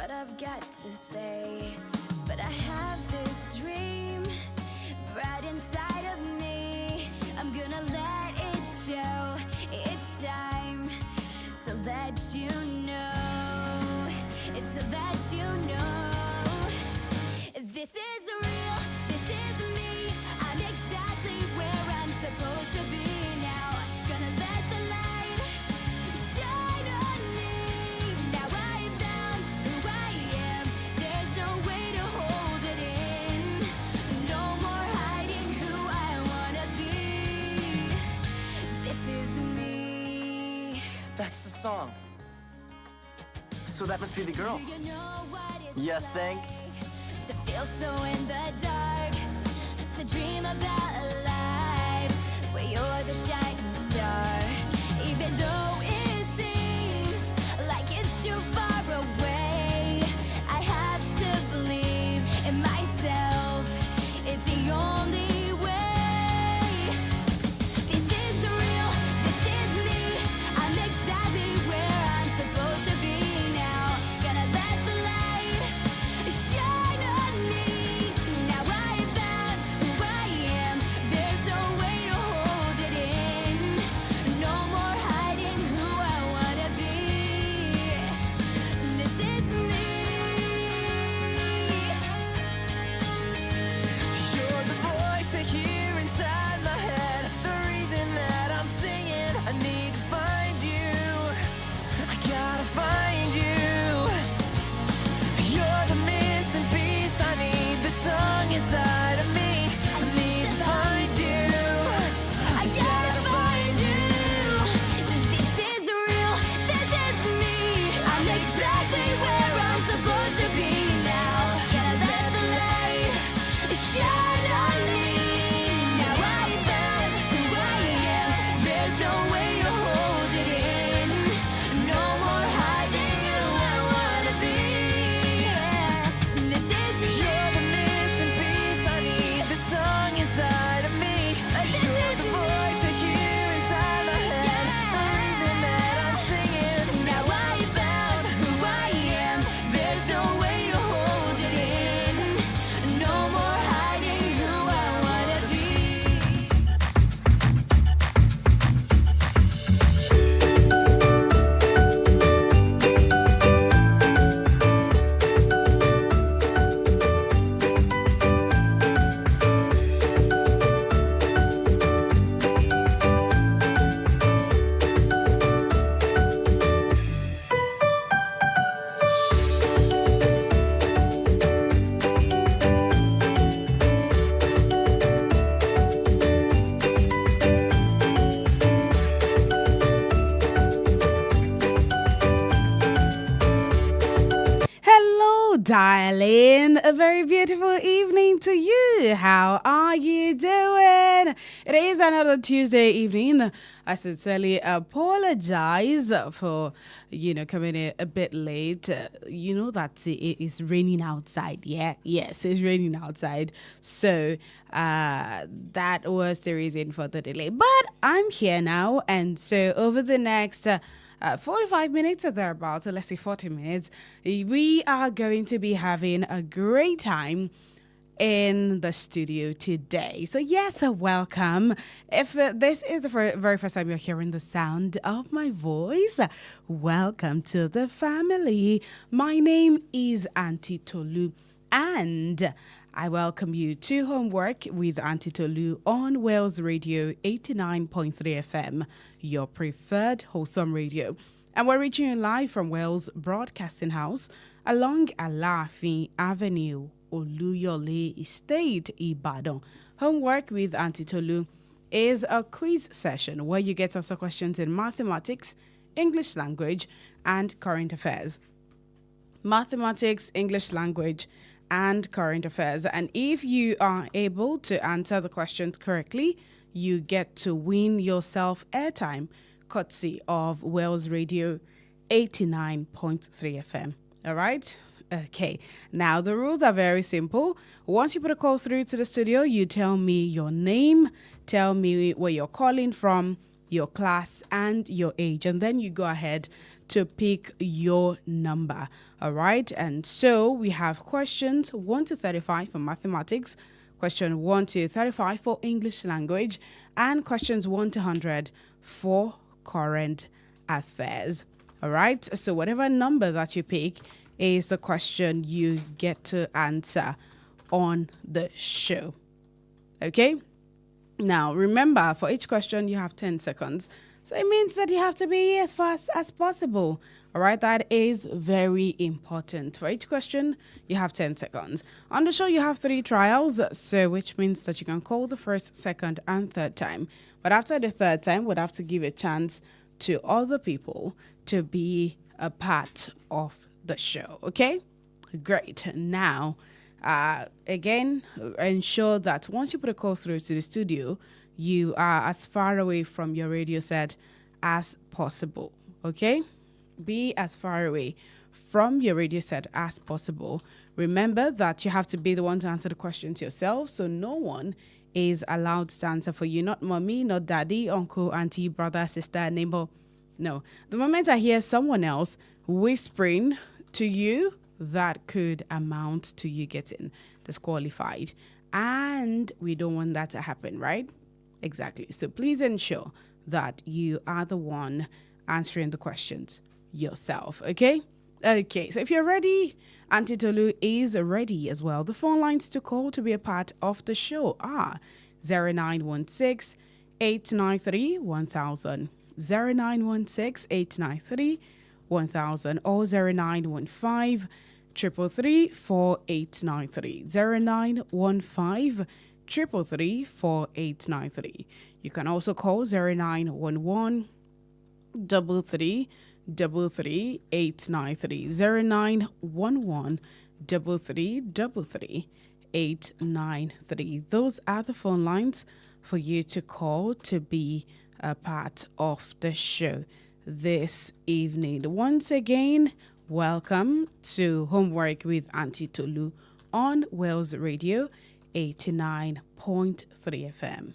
what I've got to say, but I have this dream right inside of me. I'm gonna let it show. It's time to let you know. It's to let you know. This is real. This is me. I'm exactly where I'm supposed to be now. Gonna let the light shine on me. Now I found who I am. There's no way to hold it in. No more hiding who I wanna be. This is me. That's the song. So that must be the girl. Do you know what it's You like think? to feel so in the dark, to dream about a life where you're the shining star, even though it seems like it's too far away. I have to believe in myself. It's the only way. This is real. This is me. I'm exactly where I'm supposed to be now. Gonna let the light shine on me. Now I found who I am. There's no way to hold it in. No more hiding who I wanna be. This is me. You're the voice I hear inside my head. The reason that I'm singing. I need to find you. I gotta find you. You're the missing piece. I need the song inside of me. I need to find you. I gotta find you. This is real. This is me. I'm exactly where I'm supposed to be now. Gonna let the light shine on me. Now I found who I am. There's no way to hold it in. No more hiding who I wanna be. This is You're the missing piece. I need the song inside of me. You're the voice I hear inside my head. The reason that I'm singing. Now I found who I am. There's no way to hold it in. No more hiding who I wanna be. Hello, darling. A very beautiful evening to you. How are you doing? It is another Tuesday evening. I sincerely apologize for, coming in a bit late. You know that it is raining outside. Yeah, yes, it's raining outside. So that was the reason for the delay. But I'm here now. And so over the next 45 minutes or thereabouts, or let's say 40 minutes, we are going to be having a great time in the studio today. So yes, welcome. If this is the very first time you're hearing the sound of my voice, welcome to the family. My name is Auntie Tolu, and I welcome you to Homework with Auntie Tolu on Wales Radio 89.3 FM, your preferred wholesome radio. And we're reaching you live from Wales Broadcasting House along Alaafin Avenue, Oluyole Estate, Ibadan. Homework with Auntie Tolu is a quiz session where you get answer questions in mathematics, English language, and current affairs. Mathematics, English language, and current affairs. And if you are able to answer the questions correctly, you get to win yourself airtime, courtesy of Wales Radio 89.3 FM. All right? Okay. Now, the rules are very simple. Once you put a call through to the studio, you tell me your name, tell me where you're calling from, your class, and your age. And then you go ahead to pick your number. All right. And so we have questions 1 to 35 for mathematics, question 1 to 35 for English language, and questions 1 to 100 for current affairs. All right. So whatever number that you pick is the question you get to answer on the show. Okay. Now, remember, for each question, you have 10 seconds. So it means that you have to be as fast as possible. All right, that is very important. For each question, you have 10 seconds. On the show, you have 3 trials, so which means that you can call the first, second, and third time. But after the third time, we'd have to give a chance to other people to be a part of the show. Okay, great. Now, again, ensure that once you put a call through to the studio, you are as far away from your radio set as possible. Okay, be as far away from your radio set as possible. Remember that you have to be the one to answer the questions yourself, so no one is allowed to answer for you. Not mommy, not daddy, uncle, auntie, brother, sister, neighbor. No, the moment I hear someone else whispering to you, that could amount to you getting disqualified. And we don't want that to happen, right? Exactly. So please ensure that you are the one answering the questions yourself. Okay? Okay. So if you're ready, Auntie Tolu is ready as well. The phone lines to call to be a part of the show are 0916 893 1000, 0916 893 1000, or 0915 333 4893, 0915 333 4893. You can also call 0911 33 33 893, 0911 33 33 893. Those are the phone lines for you to call to be a part of the show this evening. Once again, welcome to Homework with Auntie Tolu on Wales Radio 89.3 FM.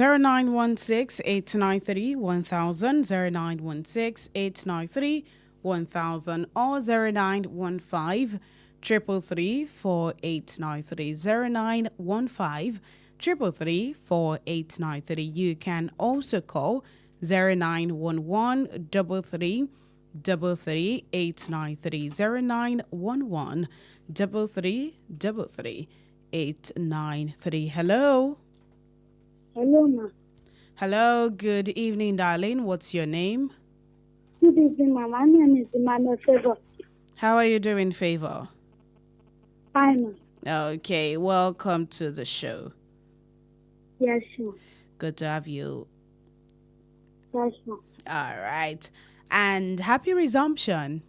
0916 893 1000, 0916 893 1000, or 0915 333 4893, 0915 333 4893. You can also call 0911 33 33 893, 0911 33 33 893. Hello. Hello, ma. Hello, good evening, darling. What's your name? Good evening, ma. My name is Emmanuel Favor. How are you doing, Favor? Fine, ma. Okay, welcome to the show. Yes, ma. Good to have you. Yes, ma. All right. And happy resumption.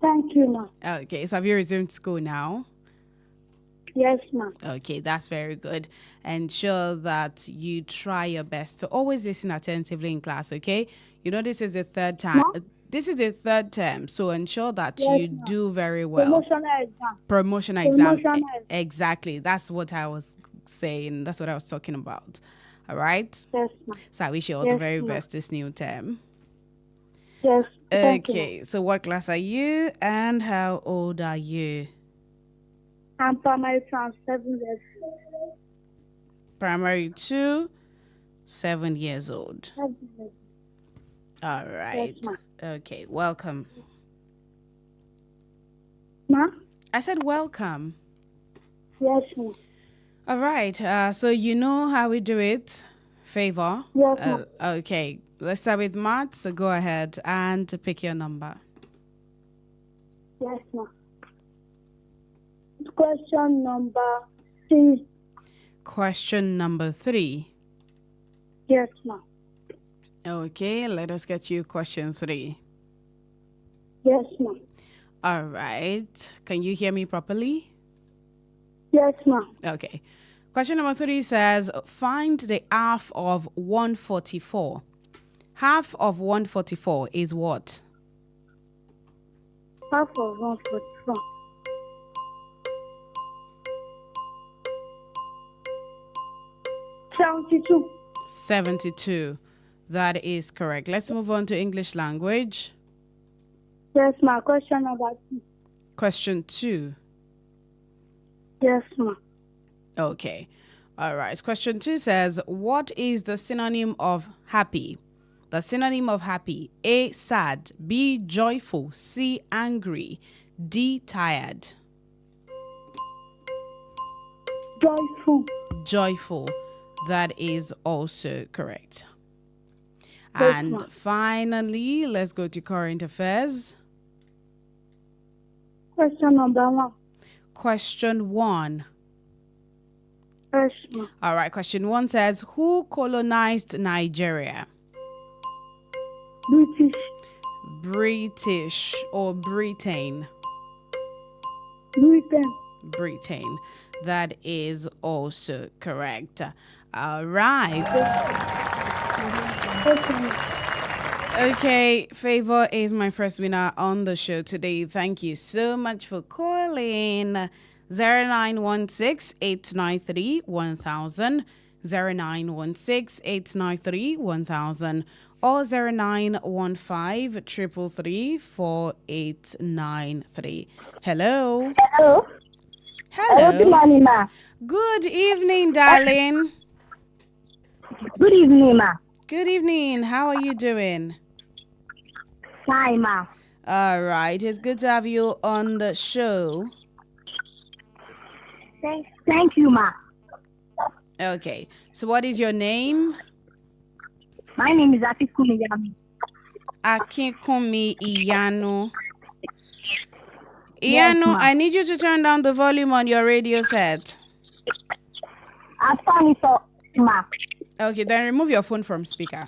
Thank you, ma. Okay, so have you resumed school now? Yes, ma. Okay, that's very good. Ensure that you try your best to always listen attentively in class, okay? You know, this is the third time. Ma? This is the third term, so ensure that Yes, you ma. do very well. Promotional exam. Promotional exam. Promotional exam. Exactly. That's what I was saying. That's what I was talking about. All right. Yes, ma. So I wish you all the Yes, very ma. best this new term. Yes. Thank you, ma. Okay. So what class are you and how old are you? I'm primary from 7 years. Primary 2, 7 years old. 7 years. All right. ma. Okay. Welcome. Ma? I said welcome. Yes, ma. All right. So you know how we do it. Favor. Yes, ma'am. Okay. Let's start with math. So go ahead and pick your number. Yes, ma. Question number 3. Question number 3. Yes, ma. Okay. Let us get you question 3. Yes, ma. All right. Can you hear me properly? Yes, ma. Okay. Question number 3 says, find the half of 144. Half of 144 is what? Half of 144. 72. 72. That is correct. Let's move on to English language. Yes, ma. Question number 2. Question 2. Yes, ma. Okay. All right. Question 2 says, what is the synonym of happy? The synonym of happy: A, sad; B, joyful; C, angry; D, tired. Joyful. Joyful. That is also correct. Yes, And ma'am. finally, let's go to current affairs. Question number 1. Question 1. Yes, ma. All right. Question 1 says, who colonized Nigeria? British. British or Britain? Britain. Britain. That is also correct. All right. Okay, ma. Okay, Favor is my first winner on the show today. Thank you so much for calling. 0916-893-1000, 0916-893-1000, or 0915-333-4893. Hello. Hello. Hello, good Hello. morning, ma. Good evening, darling. Good evening, ma. Good evening. How are you doing? Hi, ma. All right. It's good to have you on the show. Thank you, ma. Okay. So what is your name? My name is Afikumi Yami. Akinkumi Iyanu. Yes, Iyanu, ma. I need you to turn down the volume on your radio set. I've done it up, ma. Okay, then remove your phone from speaker.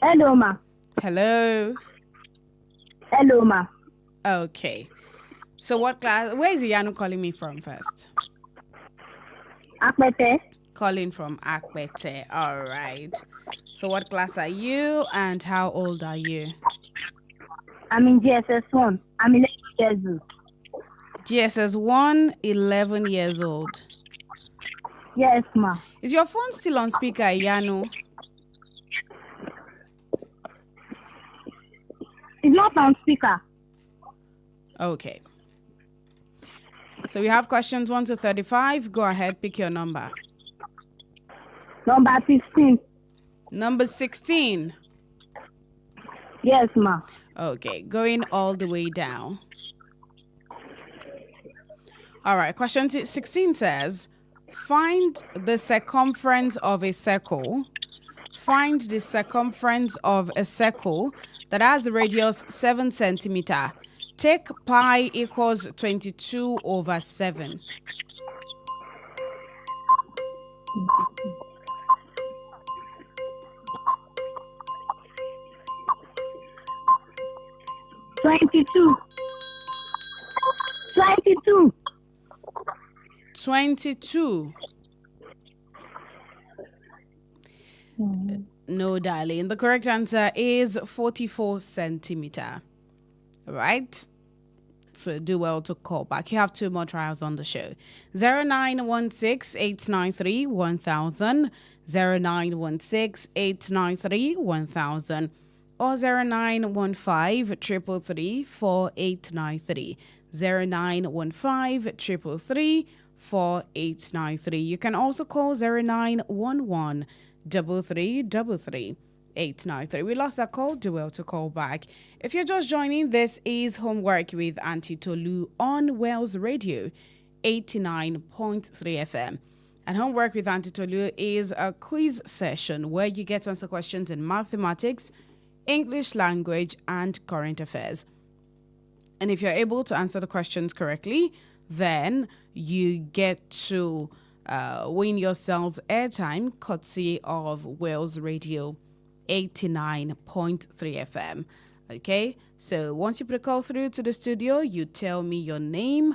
Hello, ma. Hello. Hello, ma. Okay. So what class? Where is Iyanu calling me from first? Akpete. Calling from Akbete. All right. So what class are you and how old are you? I'm in GSS 1. I'm 11 years old. GSS 1, 11 years old. Yes, ma. Is your phone still on speaker, Iyanu? It's not on speaker. Okay. So we have questions 1 to 35. Go ahead, pick your number. Number 15. Number 16. Yes, ma. Okay, going all the way down. All right, question 16 says, find the circumference of a circle. Find the circumference of a circle that has a radius 7 centimeter. Take pi equals 22 over 7. 22. 22. 22. No, darling. The correct answer is 44 centimeter. All right. So do well to call back. You have 2 more trials on the show. 0916-893-1000, 0916-893-1000, or 0915-333-4893, 0915-333-4893. You can also call 0911 3333 893. We lost that call. Do well to call back. If you're just joining, this is Homework with Auntie Tolu on Wells Radio 89.3 FM. And Homework with Auntie Tolu is a quiz session where you get to answer questions in mathematics, English language, and current affairs. And if you're able to answer the questions correctly, then you get to win yourselves airtime courtesy of Wells Radio 89.3 FM. Okay, so once you put a call through to the studio, you tell me your name,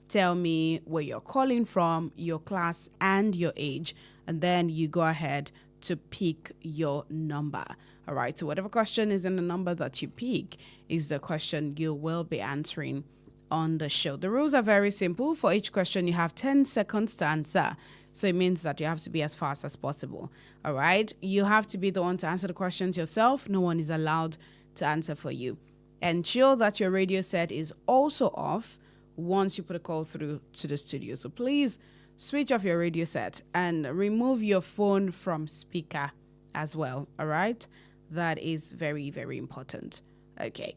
tell me where you're calling from, your class, and your age, and then you go ahead to pick your number. All right, so whatever question is in the number that you pick is the question you will be answering on the show. The rules are very simple. For each question, you have 10 seconds to answer. So it means that you have to be as fast as possible. All right. You have to be the one to answer the questions yourself. No one is allowed to answer for you. Ensure that your radio set is also off once you put a call through to the studio. So please switch off your radio set and remove your phone from speaker as well. All right. That is very, very important. Okay.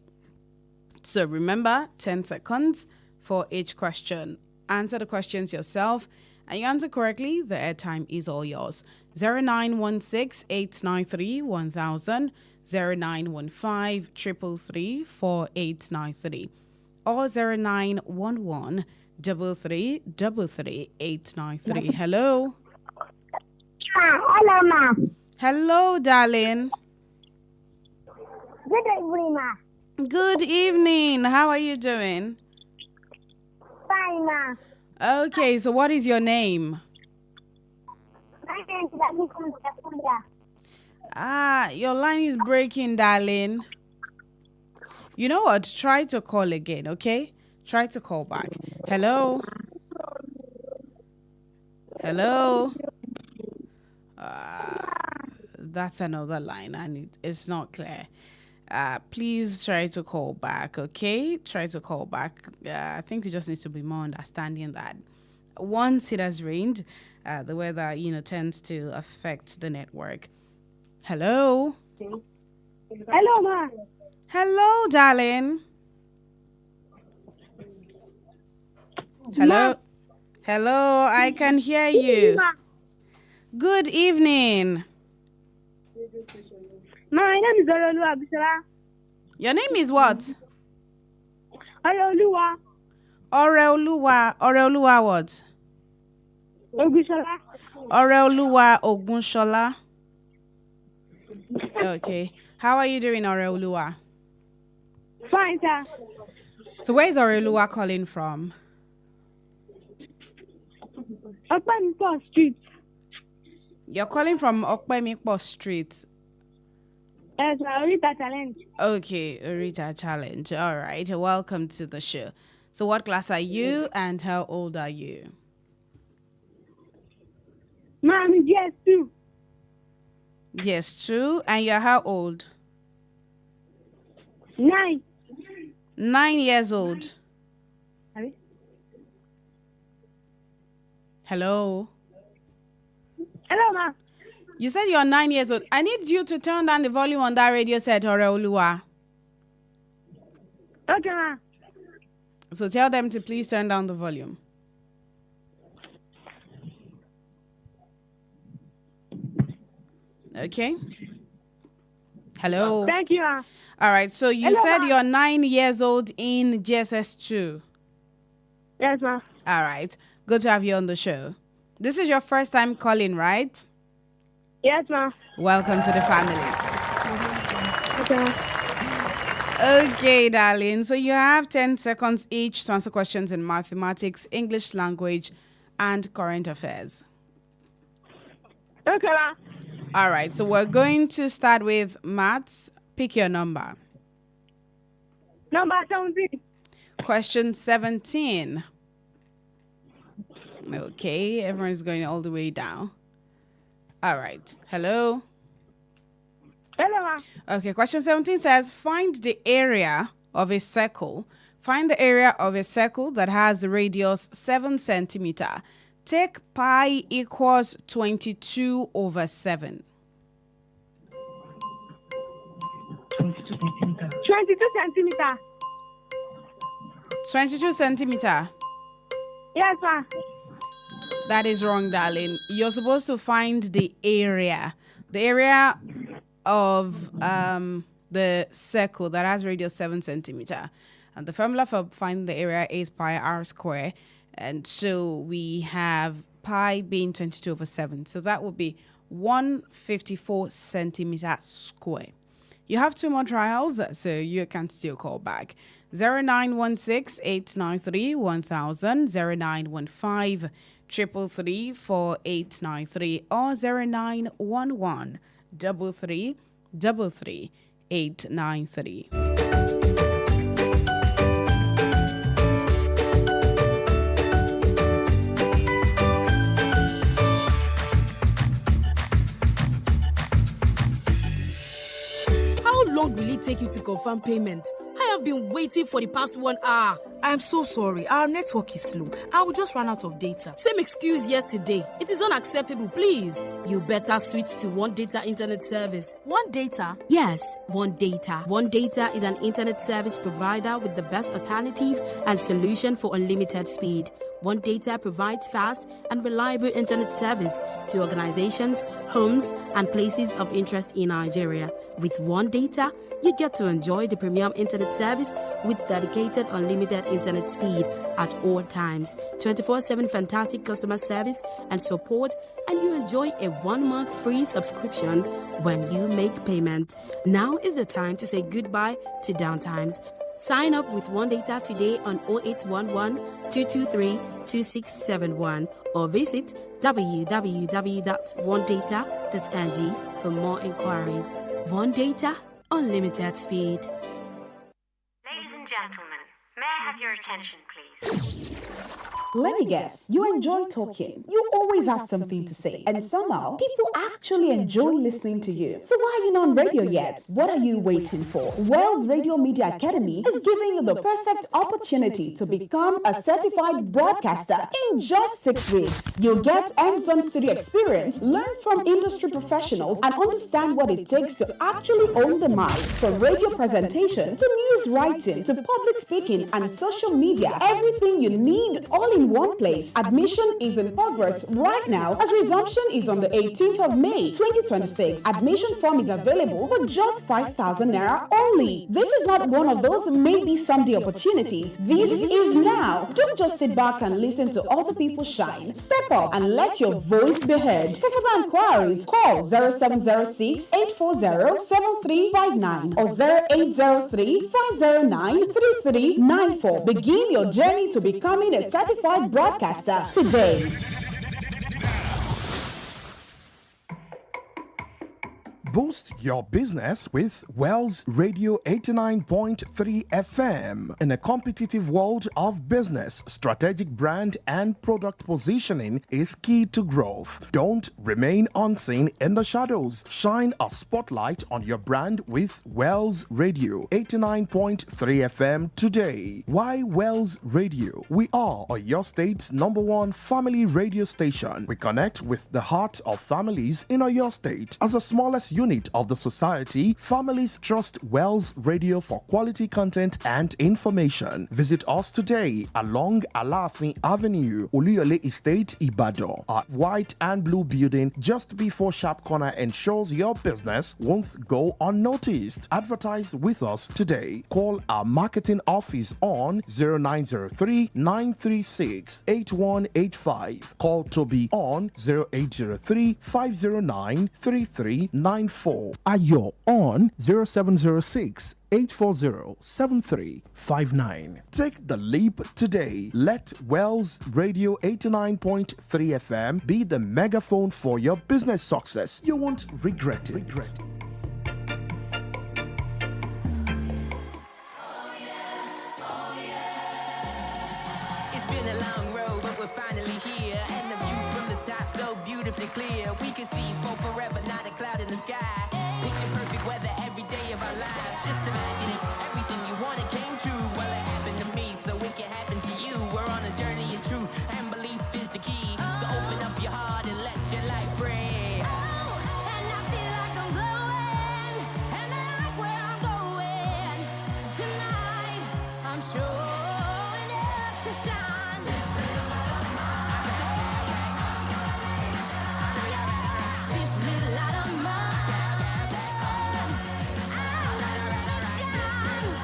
So remember, 10 seconds for each question. Answer the questions yourself. And you answer correctly, the airtime is all yours. 0916-893-1000, 0915-333-4893, or 0911-333-893. Hello? Hello, ma. Hello, darling. Good evening, ma. Good evening. How are you doing? Fine, ma. Okay, so what is your name? My name is Abikunda. Your line is breaking, darling. You know what? Try to call again, okay? Try to call back. Hello? Hello? That's another line and it's not clear. Please try to call back, okay? Try to call back. I think we just need to be more understanding that once it has rained, the weather, tends to affect the network. Hello? Hello, ma. Hello, darling. Hello? Hello, I can hear you. Good evening. My name is Ololuwa Bisala. Your name is what? Ololuwa Oreoluwa. Oreoluwa what? Ogunshola. Oreoluwa Ogunshola. Okay. How are you doing, Oreoluwa? Fine, sir. So where is Oreoluwa calling from? Open Street. You're calling from Okpemikpo Street. Yes, I read that challenge. Okay, Rita Challenge. All right. Welcome to the show. So what class are you and how old are you? Mom is yes, too. Yes, two. And you're how old? 9. 9 years old. Abi? Hello? Hello, ma. You said you're 9 years old. I need you to turn down the volume on that radio set, Oreoluwa. Okay, ma. So tell them to please turn down the volume. Okay. Hello. Thank you, ma. All right. So you Hello, said ma. you're 9 years old in GSS2. Yes, ma. All right. Good to have you on the show. This is your first time calling, right? Yes, ma. Welcome to the family. Okay, ma. Okay, darling. So you have 10 seconds each to answer questions in mathematics, English language, and current affairs. Okay, ma. All right. So we're going to start with maths. Pick your number. Number 17. Question 17. Okay, everyone's going all the way down. All right. Hello. Hello, ma. Okay, question 17 says find the area of a circle. Find the area of a circle that has a radius 7 centimeter. Take pi equals 22 over 7. 22 centimeter. 22 centimeter. Yes, ma. That is wrong, darling. You're supposed to find the area. The area of the circle that has radius 7 centimeter. And the formula for finding the area is pi r square. And so we have pi being 22 over 7. So that would be 154 centimeter square. You have 2 more trials, so you can still call back. 0916-893-1000, 0915 333 4893, or 0911 333 893. How long will it take you to confirm payment? I have been waiting for the past 1 hour. I'm so sorry. Our network is slow. I will just run out of data. Same excuse yesterday. It is unacceptable, please. You better switch to One Data Internet Service. One Data? Yes, One Data. One Data is an internet service provider with the best alternative and solution for unlimited speed. One Data provides fast and reliable internet service to organizations, homes, and places of interest in Nigeria. With One Data, you get to enjoy the premium internet service with dedicated unlimited internet speed at all times, 24/7 fantastic customer service and support, and you enjoy a 1-month free subscription when you make payment. Now is the time to say goodbye to downtimes. Sign up with One Data today on 0811 223 2671 or visit www.onedata.ng for more inquiries. One Data, unlimited speed. Ladies and gentlemen, may I have your attention, please? Let me guess, you enjoy talking. You always have something to say. And somehow, people actually enjoy listening to you. So why are you not on radio yet? What are you waiting for? Wells Radio Media Academy is giving you the perfect opportunity to become a certified broadcaster in just 6 weeks. You'll get hands-on studio experience, learn from industry professionals, and understand what it takes to actually own the mic. From radio presentation to news writing to public speaking and social media, everything you need all in one place. Admission is in progress right now as resumption is on the 18th of May 2026. Admission form is available for just 5,000 naira only. This is not one of those maybe someday opportunities. This is now. Don't just sit back and listen to other people shine. Step up and let your voice be heard. For further inquiries, call 0706 840 7359 or 0803 509 3394. Begin your journey to becoming a certified broadcaster today. Boost your business with Wells Radio 89.3 FM. In a competitive world of business, strategic brand and product positioning is key to growth. Don't remain unseen in the shadows. Shine a spotlight on your brand with Wells Radio 89.3 FM today. Why Wells Radio? We are your state's #1 family radio station. We connect with the heart of families in your state. As the smallest unit of the society, families trust Wells Radio for quality content and information. Visit us today along Alafin Avenue, Oluyole Estate, Ibadan. Our white and blue building just before Sharp Corner ensures your business won't go unnoticed. Advertise with us today. Call our marketing office on 0903 936 8185. Call Toby on 0803 509 3394. Ayo on 0706 840-7359. Take the leap today. Let Wells Radio 89.3 FM be the megaphone for your business success. You won't regret it. It's been a long road, but we're finally here. And the view from the top so beautifully clear. We can see for forever, not a cloud in the sky. Picture perfect weather every day of our lives. Just imagine it, everything you wanted came true. Well, it happened to me, so it can happen to you. We're on a journey of truth, and belief is the key. So open up your heart and let your light breathe. And I feel like I'm glowing, and I like where I'm going. Tonight, I'm showing up to shine. This little light of mine, I'm gonna let it shine.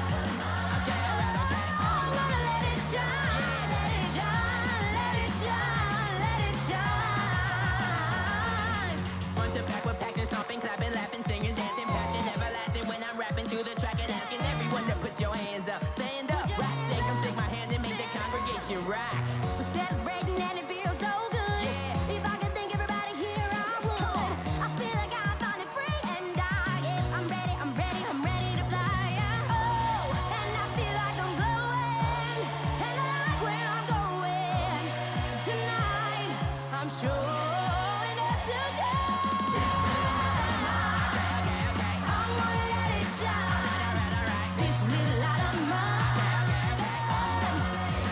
I'm gonna let it shine, let it shine, let it shine, let it shine. Front to back, we're packing, stomping, clapping, laughing, singing, dancing, passion everlasting when I'm rapping to the track and asking everyone to put your hands up, stand up, rock, say, come take my hand and make the congregation rock. We're celebrating and it feels so good. If I could thank everybody here, I would. I feel like I'm finally free and I'm ready, I'm ready, I'm ready to fly. Oh, and I feel like I'm glowing, and I like where I'm going. Tonight, I'm showing up to shine. I'm gonna let it shine. This little light of mine, I'm gonna let it shine. This little light of mine, I'm gonna let it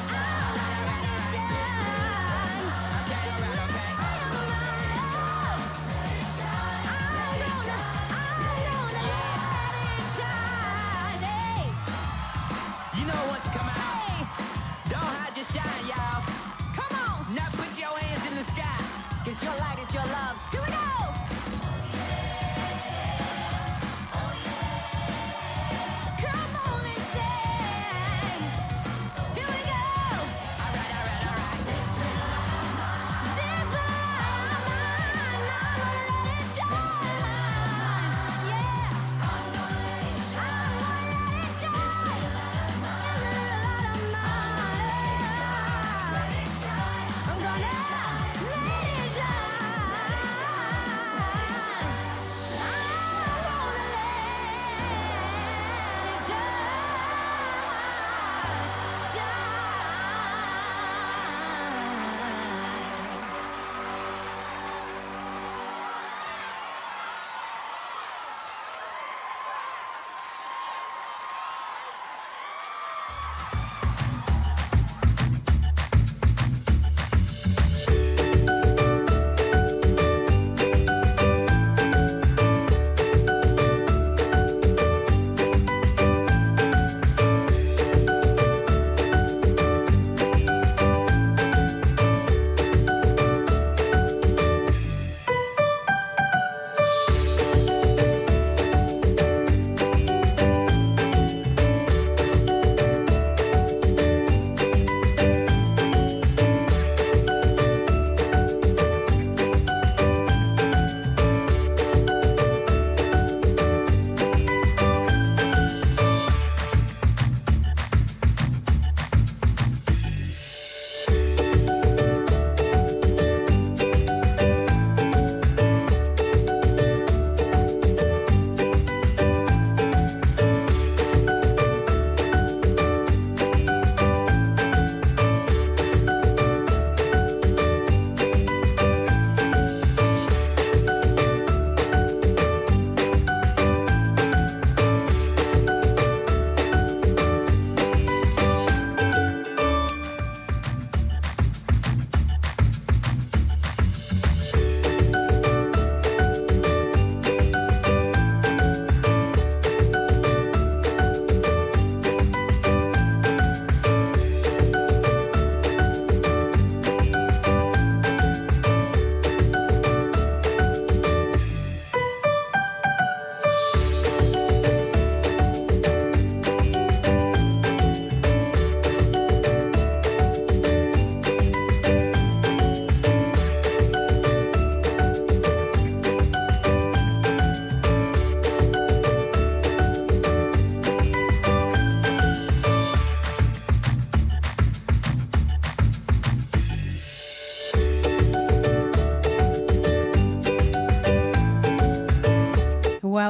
shine. Hey. You know what's coming out. Don't hide your shine, y'all. Come on, Now put your hands in the sky, 'cause your light is your love. here we go. Come on and sing. Here we go. All right. This little light of mine, I'm gonna let it shine. Yeah, I'm gonna let it shine. This little light of mine,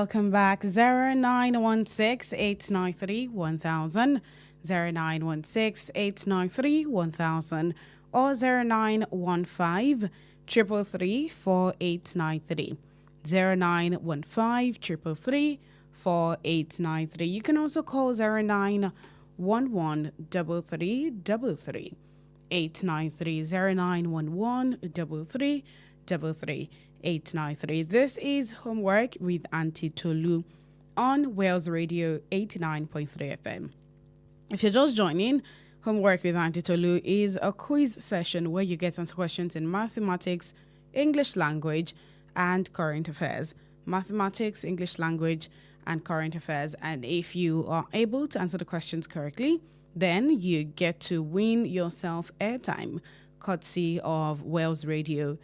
welcome back. 0916-893-1000, 0916-893-1000, or 0915-333-4893, 0915-333-4893. You can also call 0911-3333. 893 0911 33 893. This is Homework with Auntie Tolu on Wales Radio 89.3 FM. If you're just joining, Homework with Auntie Tolu is a quiz session where you get answer questions in mathematics, English language, and current affairs. Mathematics, English language, and current affairs. And if you are able to answer the questions correctly, then you get to win yourself airtime, courtesy of Wales Radio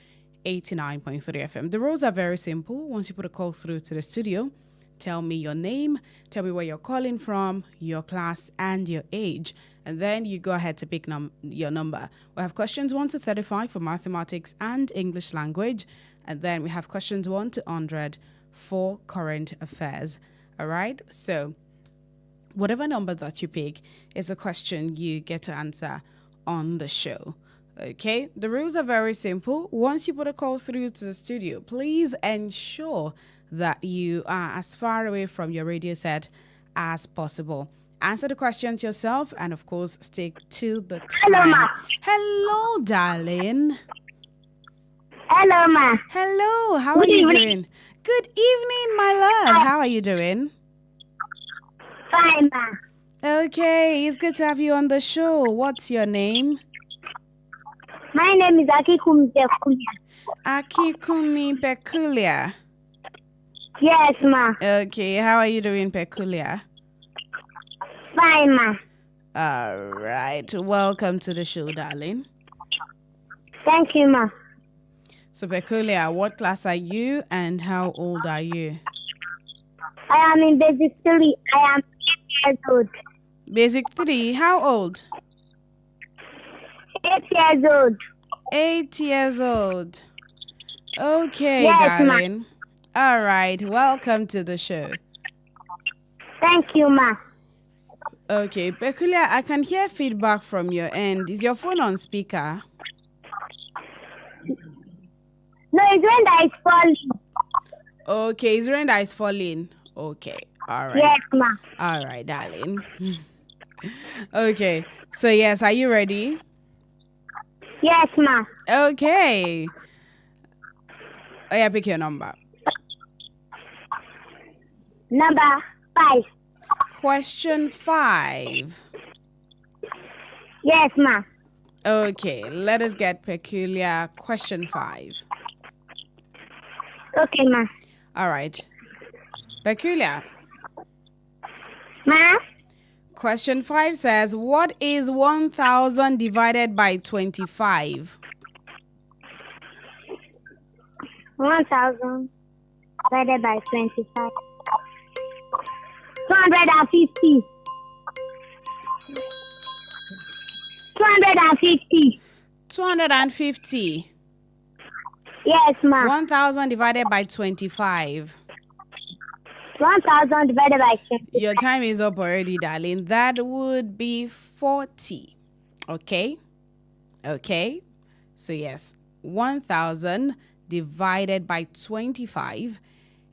89.3 FM. The rules are very simple. Once you put a call through to the studio, tell me your name, tell me where you're calling from, your class, and your age. And then you go ahead to pick your number. We have questions 1 to 35 for mathematics and English language. And then we have questions 1 to 100 for current affairs. All right? So whatever number that you pick is a question you get to answer on the show. Okay, the rules are very simple. Once you put a call through to the studio, please ensure that you are as far away from your radio set as possible. Answer the questions yourself and, of course, stick to the time. Hello, ma. Hello, darling. Hello, ma. Hello, how are Good you evening. doing? Good evening, my love. How are you doing? Fine, ma. Okay, it's good to have you on the show. What's your name? My name is Akikum Zekuya. Akikumi Peculiar. Yes, ma. Okay, how are you doing, Peculiar? Fine, ma. All right, welcome to the show, darling. Thank you, ma. So, Peculiar, what class are you and how old are you? I am in basic 3. I am 8 years old. Basic 3, how old? 8 years old. 8 years old. Okay, Yes, ma. darling. All right, welcome to the show. Thank you, ma. Okay, Peculiar, I can hear feedback from your end. Is your phone on speaker? No, it's when that is falling. Okay, it's rain that is falling. Okay, all right. Yes, ma. All right, darling. Okay, so yes, are you ready? Yes, ma. Okay. Oh yeah, pick your number. Number 5. Question 5. Yes, ma. Okay, let us get Peculiar. Question 5. Okay, ma. All right. Peculiar. Ma? Question 5 says, what is 1,000 divided by 25? 1,000 divided by 25. 250. 250. 250. Yes, ma. 1,000 divided by 25. 1,000 divided by 20. Your time is up already, darling. That would be 40. Okay? Okay? So, yes, 1,000 divided by 25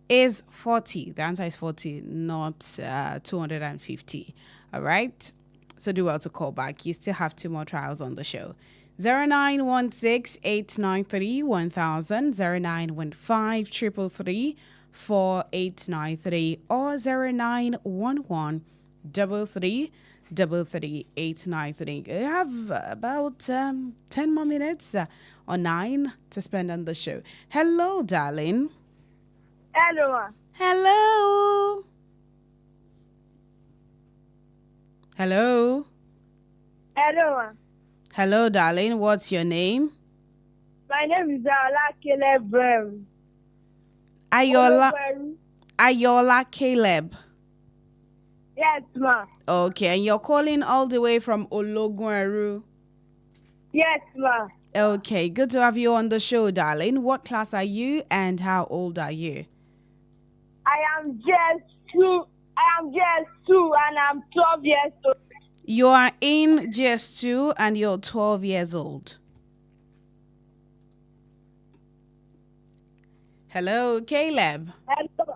is 40. The answer is 40, not 250. All right? So, do well to call back. You still have 2 more trials on the show. 0916-893-1000, 0915-333-4893, or 0911-3333-893. You have about 10 more minutes or 9 to spend on the show. Hello, darling. Hello. Hello. Hello. Hello. Hello, darling. What's your name? My name is Toluwaleke Alli. Ayola Caleb. Yes, ma. Okay, and you're calling all the way from Ologunru. Yes, ma. Okay, good to have you on the show, darling. What class are you and how old are you? I am just 2. I am just 2 and I'm 12 years old. You are in GS2 and you're 12 years old. Hello, Caleb. Hello.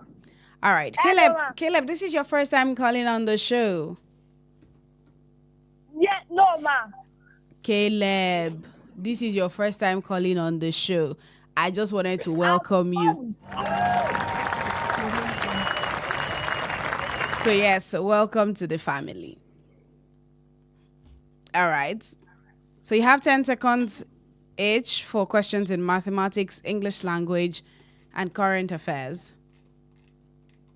All right, Hello, Caleb. ma'am. Caleb, this is your first time calling on the show. Yeah, no, ma. Caleb, this is your first time calling on the show. I just wanted to welcome you. So yes, welcome to the family. All right. So you have 10 seconds each for questions in mathematics, English language, and current affairs.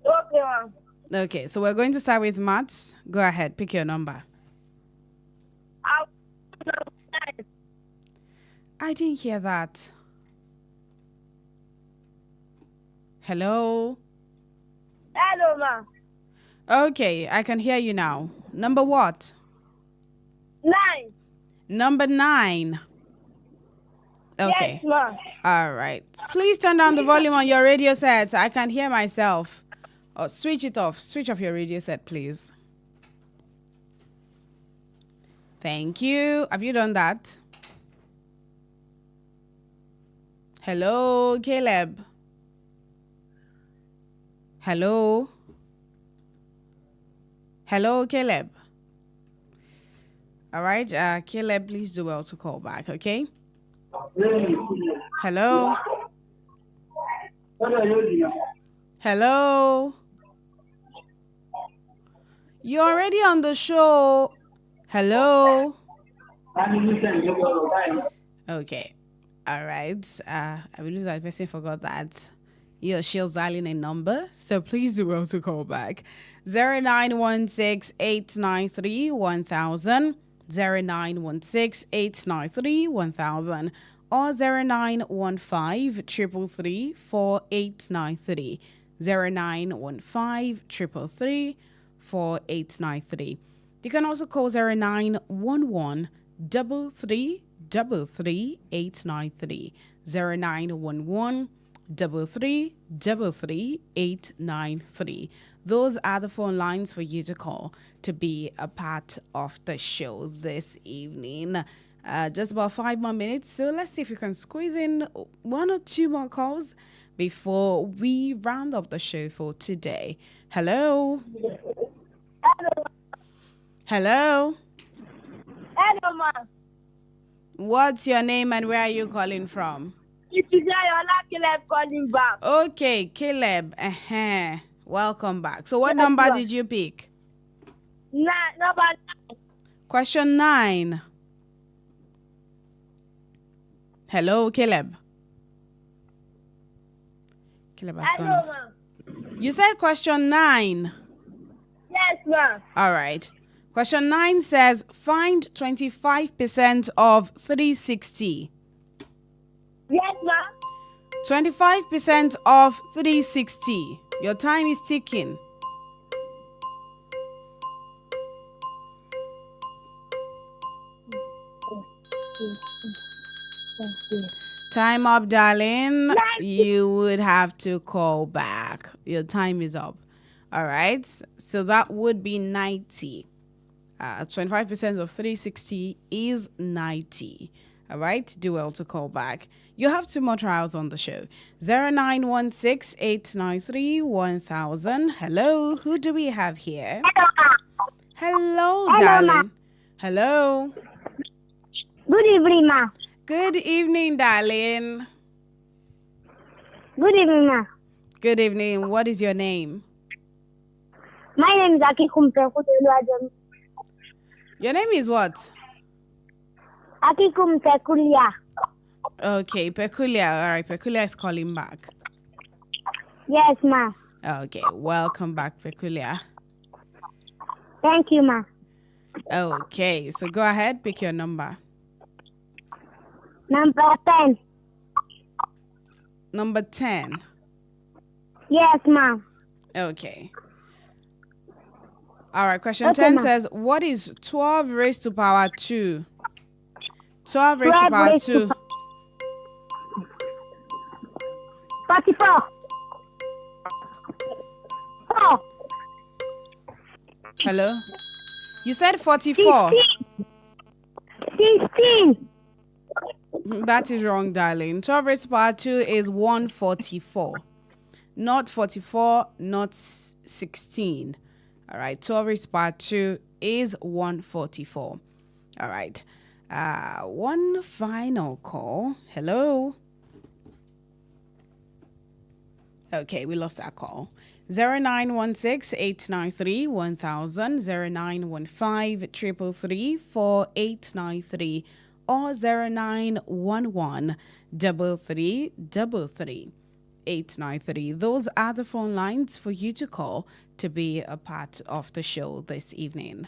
Okay, ma'am. Okay, so we're going to start with maths. Go ahead, pick your number. I didn't hear that. Hello? Hello, ma. Okay, I can hear you now. Number what? 9. Number 9. Okay. Yes, ma. All right. Please turn down the volume on your radio set. I can hear myself. Or switch it off. Switch off your radio set, please. Thank you. Have you done that? Hello, Caleb. Hello. Hello, Caleb. All right. Caleb, please do well to call back, okay? Hello. Hello. You're already on the show. Hello. Okay. All right. I believe that person forgot that she's dialing a number. So please do well to call back. 0916-893-1000, 0916-893-1000, or 0915-333-4893, 0915-333-4893. You can also call 0911-3333-893, 0911-3333-893. Those are the phone lines for you to call to be a part of the show this evening. Just about 5 more minutes, so let's see if we can squeeze in 1 or 2 more calls before we round up the show for today. Hello? Hello? Hello, ma. What's your name and where are you calling from? It is Ayola Caleb calling back. Okay, Caleb. Welcome back. So what number did you pick? Number 9. Question 9. Hello, Caleb. Caleb has gone Hello, off. ma. You said question 9. Yes, ma. All right. Question 9 says, find 25% of 360. Yes, ma. 25% of 360. Your time is ticking. Time up, darling. You would have to call back. Your time is up. All right. So that would be 90. 25% of 360 is 90. All right. Do well to call back. You have 2 more trials on the show. 0916-893-1000. Hello. Who do we have here? Hello, darling. Hello. Good evening, ma. Good evening, darling. Good evening, ma. Good evening. What is your name? My name is Akikum Toluwaleke. Your name is what? Akikum Tekulia. Okay, Peculiar. All right, Peculiar is calling back. Yes, ma. Okay, welcome back, Peculiar. Thank you, ma. Okay, so go ahead, pick your number. Number 10. Number 10. Yes, ma. Okay. All right, question Okay, 10 ma'am. says, what is 12 raised to power 2? 12 raised to 12 power raised to 2. 44. 4. Hello? You said 44. 16. That is wrong, darling. 12 raised to power 2 is 144. Not 44, not 16. All right. 12 raised to power 2 is 144. All right. One final call. Hello? Okay, we lost that call. 0916-893-1000, 0915-333-4893, or 0911-3333-893. Those are the phone lines for you to call to be a part of the show this evening.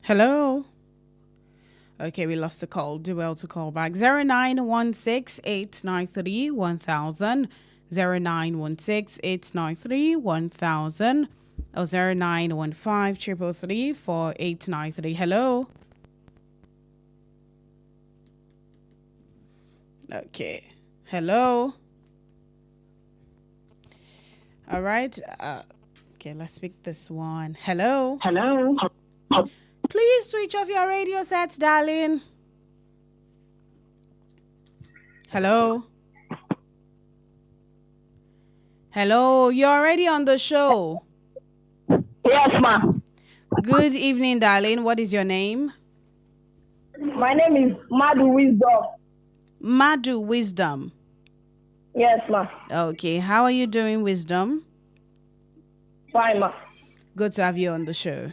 Hello? Okay, we lost the call. Do well to call back. 0916-893-1000, 0916-893-1000, or 0915-333-4893. Hello? Okay. Hello? All right. Okay, let's pick this one. Hello? Hello. Please switch off your radio sets, darling. Hello? Hello, you're already on the show. Yes, ma. Good evening, darling. What is your name? My name is Madu Wisdom. Madu Wisdom. Yes, ma. Okay, how are you doing, Wisdom? Fine, ma. Good to have you on the show.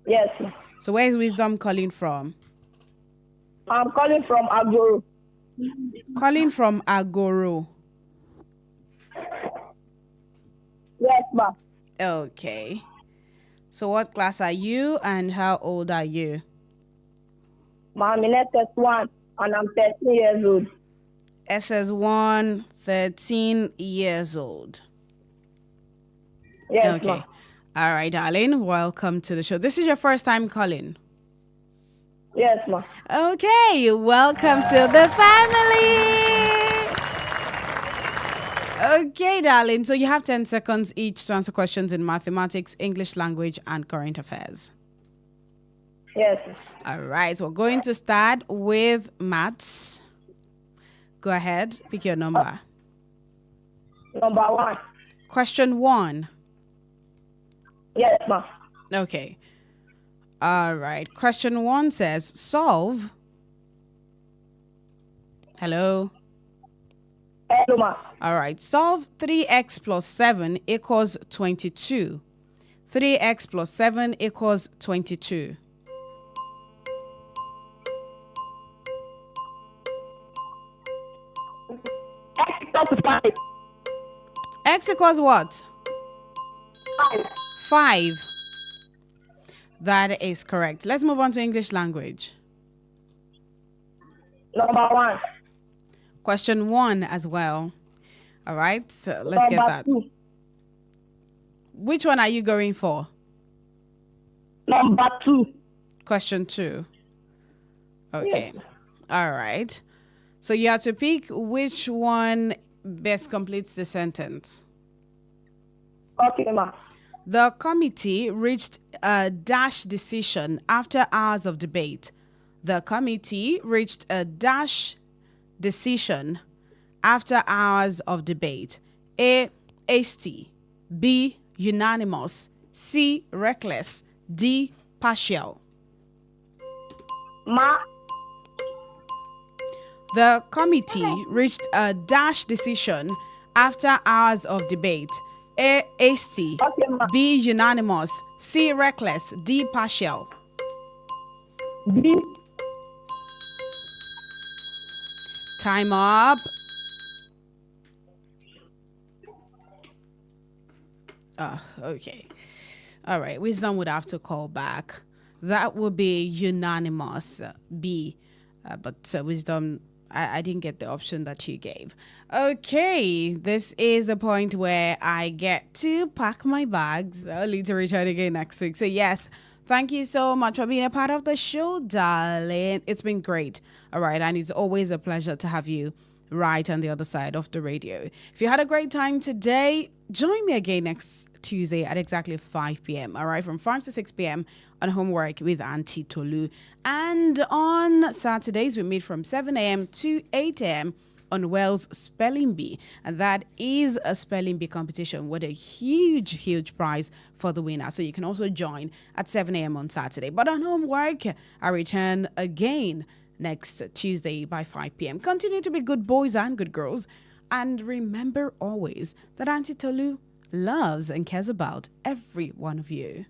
Yes, ma. So where is Wisdom calling from? I'm calling from Agoro. Calling from Agoro. Yes, ma. Okay. So what class are you and how old are you? Ma, I'm in SS1 and I'm 13 years old. SS1, 13 years old. Yes, Okay. ma. All right, darling. Welcome to the show. This is your first time calling. Yes, ma. Okay. Welcome to the family. Okay, darling. So you have 10 seconds each to answer questions in mathematics, English language, and current affairs. Yes. All right. So we're going to start with maths. Go ahead. Pick your number. Number 1. Question 1. Yes, ma. Okay. All right. Question 1 says solve. Hello. Hello, ma. All right. Solve 3x plus 7 equals 22. 3x plus 7 equals 22. X equals to 5. X equals what? 5. 5. That is correct. Let's move on to English language. Number 1. Question 1 as well. All right. So let's get that. 2. Which one are you going for? Number 2. Question 2. Okay. Yes. All right. So you have to pick which one best completes the sentence. Okay, ma. The committee reached a dash decision after hours of debate. The committee reached a dash decision after hours of debate. A, hasty. B, unanimous. C, reckless. D, partial. Ma. The committee reached a dash decision after hours of debate. A. Hasty. Okay, ma. B. Unanimous. C. Reckless. D. Partial. B. Time up. Okay. All right. Wisdom would have to call back. That would be unanimous. B. But Wisdom, I didn't get the option that you gave. Okay. This is a point where I get to pack my bags only to return again next week. So, yes. Thank you so much for being a part of the show, darling. It's been great. All right. And it's always a pleasure to have you right on the other side of the radio. If you had a great time today, join me again next Tuesday at exactly 5 p.m. All right. From 5 to 6 p.m. on Homework with Auntie Tolu. And on Saturdays, we meet from 7 a.m. to 8 a.m. on Wells Spelling Bee. And that is a spelling bee competition with a huge prize for the winner. So you can also join at 7 a.m. on Saturday. But on Homework, I return again next Tuesday by 5 p.m. Continue to be good boys and good girls. And remember always that Auntie Tolu loves and cares about every one of you.